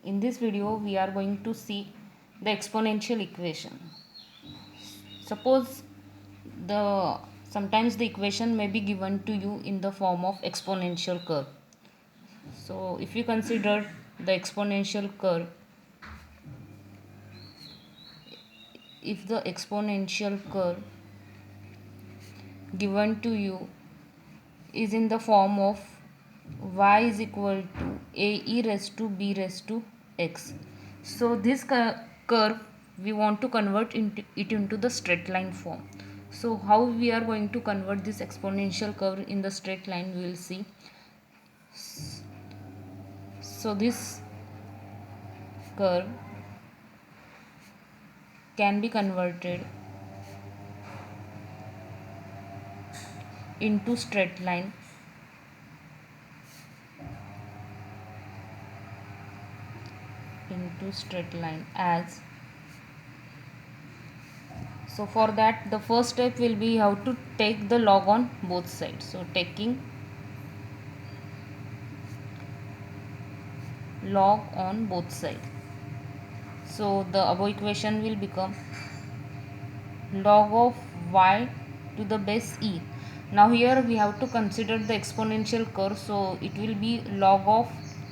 In this video we are going to see the exponential equation. Suppose the sometimes the equation may be given to you in the form of exponential curve. So if you consider the exponential curve, if the exponential curve given to you is in the form of y is equal to ae raised to b raised to x. So this curve we want to convert it into the straight line form. So how we are going to convert this exponential curve in the straight line, we will see. So this curve can be converted into straight line as. So for that the first step will be how to take the log on both sides. So taking log on both sides. So the above equation will become log of y to the base e. Now here we have to consider the exponential curve, so it will be log of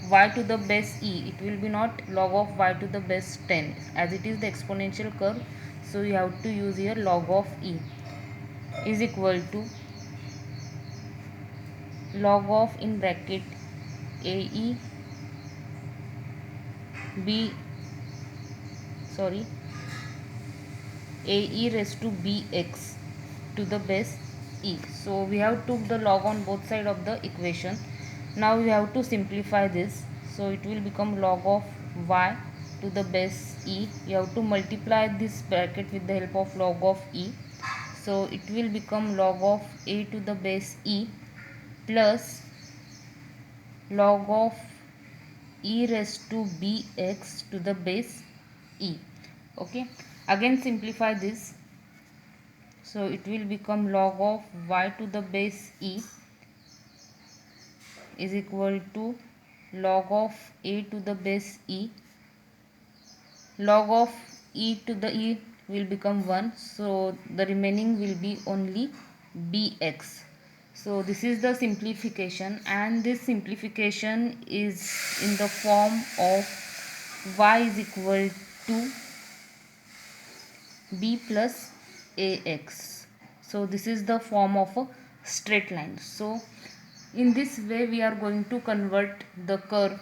y to the base e. It will be not log of y to the base 10 as it is the exponential curve. So we have to use here log of e is equal to log of in bracket ae b sorry ae raised to bx to the base e. So we have took the log on both side of the equation. Now we have to simplify this. So it will become log of y to the base e. We have to multiply this bracket with the help of log of e. So it will become log of a to the base e plus log of e raised to bx to the base e. Okay, again simplify this. So it will become log of y to the base e is equal to log of a to the base e. Log of e to the e will become 1, so the remaining will be only bx. So this is the simplification, and this simplification is in the form of y is equal to b plus ax. So this is the form of a straight line. So in this way we are going to convert the curve,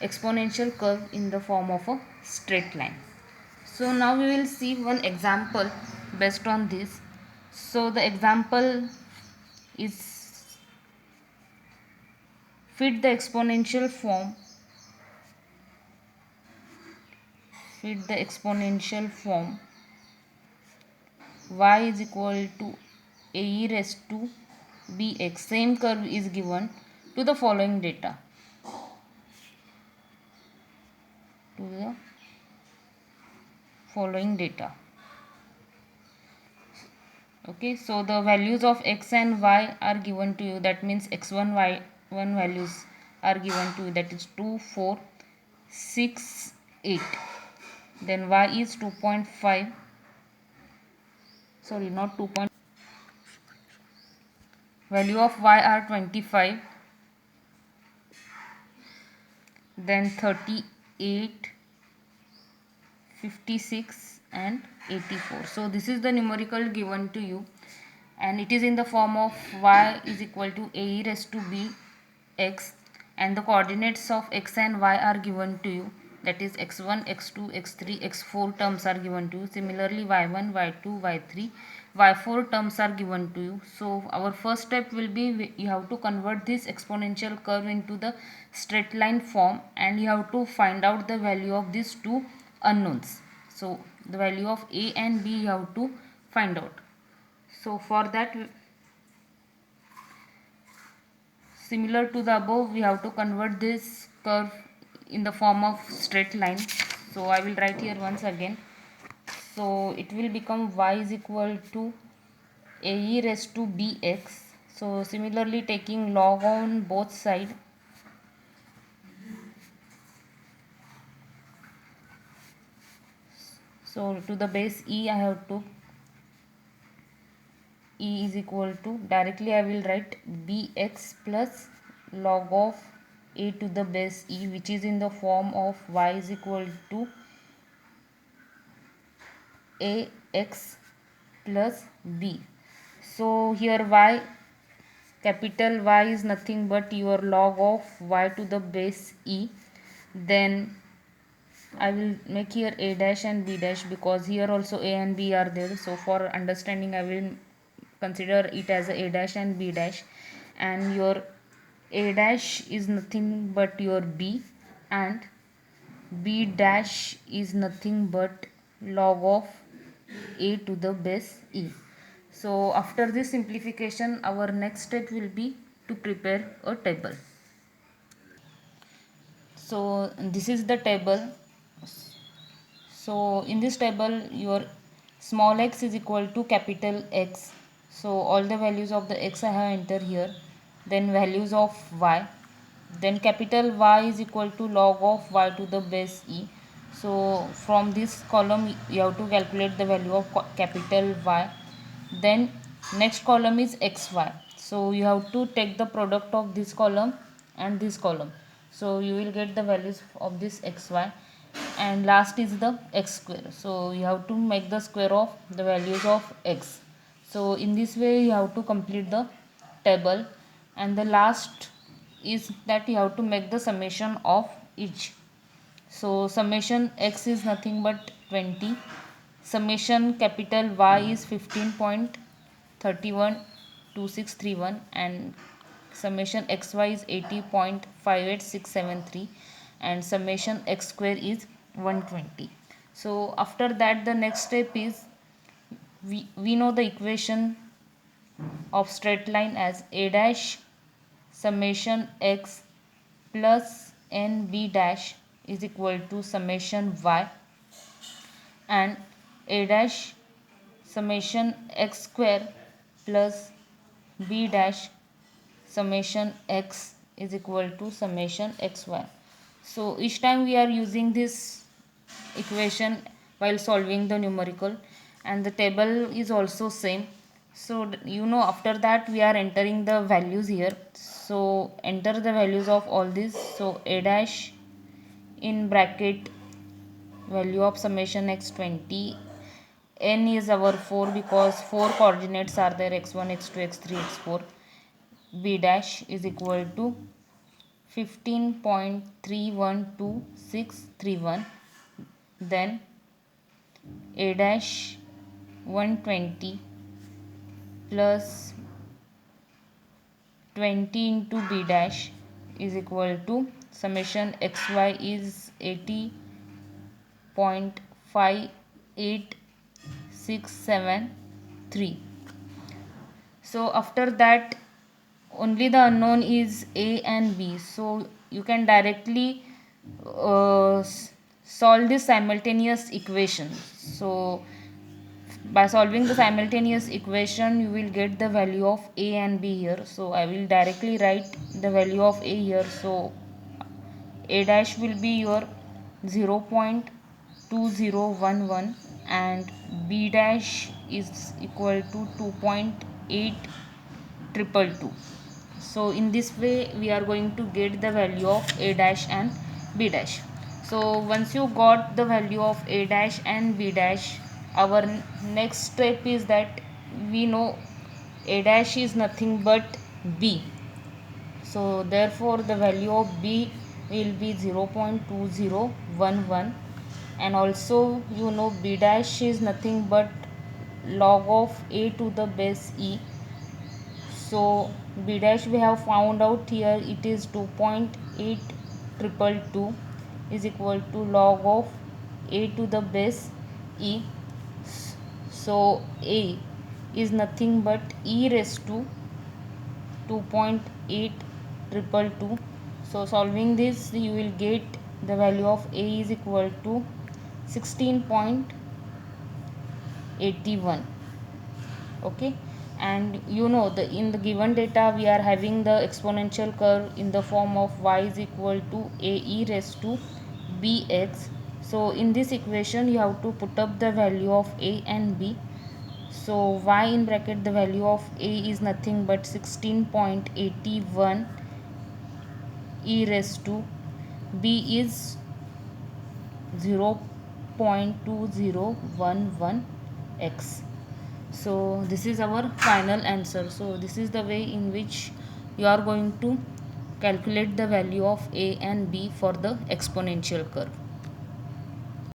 exponential curve, in the form of a straight line. So now we will see one example based on this. So the example is fit the exponential form, y is equal to ae raised to bx. Same curve is given to the following data. Okay, so the values of x and y are given to you. That means x1 y1 values are given to you, that is 2 4 6 8. Then y is 2.5, sorry, not 2. Value of y are 25, then 38, 56 and 84. So this is the numerical given to you, and it is in the form of y is equal to ae raised to b x, and the coordinates of x and y are given to you, that is x1 x2 x3 x4 terms are given to you. Similarly y1 y2 y3 y4 terms are given to you. So our first step will be, you have to convert this exponential curve into the straight line form, and you have to find out the value of these two unknowns. So the value of a and b you have to find out. So for that, similar to the above, we have to convert this curve in the form of straight line. So I will write here once again. So it will become y is equal to ae raised to bx. So similarly, taking log on both sides, So to the base e I have to e is equal to, directly I will write bx plus log of a to the base e, which is in the form of y is equal to ax plus b. So here y, capital Y is nothing but your log of y to the base e. Then I will make here a dash and b dash, because here also a and b are there. So for understanding I will consider it as a dash and b dash. And your a dash is nothing but your b, and b dash is nothing but log of a to the base e. So after this simplification, our next step will be to prepare a table. So this is the table. So in this table your small x is equal to capital X. So all the values of the x I have entered here. Then values of y. Then capital Y is equal to log of y to the base e. So from this column you have to calculate the value of capital Y. Then next column is xy. So you have to take the product of this column and this column. So you will get the values of this xy. And last is the x square. So you have to make the square of the values of x. So in this way you have to complete the table. And the last is that you have to make the summation of each. So summation x is nothing but 20. Summation capital Y is 15.312631, and summation xy is 80.58673, and summation x square is 120. So after that the next step is, we know the equation of straight line as a dash summation x plus n b dash is equal to summation y, and a dash summation x square plus b dash summation x is equal to summation xy. So each time we are using this equation while solving the numerical, and the table is also same. So you know, after that we are entering the values here. So enter the values of all this. So a dash in bracket value of summation x 20, n is our 4 because 4 coordinates are there, x1 x2 x3 x4. B dash is equal to 15.312631. Then a dash 120 plus 20 into b dash is equal to summation xy is 80.58673. So after that only the unknown is a and b. So you can directly solve this simultaneous equation. So by solving the simultaneous equation you will get the value of a and b here. So I will directly write the value of a here. So a dash will be your 0.2011, and b dash is equal to 2.8222. So in this way we are going to get the value of a dash and b dash. So once you got the value of a dash and b dash, our next step is that we know a dash is nothing but b. So therefore the value of b will be 0.2011, and also you know b dash is nothing but log of a to the base e. So b dash we have found out here, it is 2.8222 is equal to log of a to the base e. So a is nothing but e raised to 2.8222. So solving this you will get the value of a is equal to 16.81. Okay, and you know the in the given data we are having the exponential curve in the form of y is equal to a e raised to bx. So in this equation you have to put up the value of a and b. So y in bracket, the value of a is nothing but 16.81 e raised to b is 0.2011 x. So this is our final answer. So this is the way in which you are going to calculate the value of a and b for the exponential curve.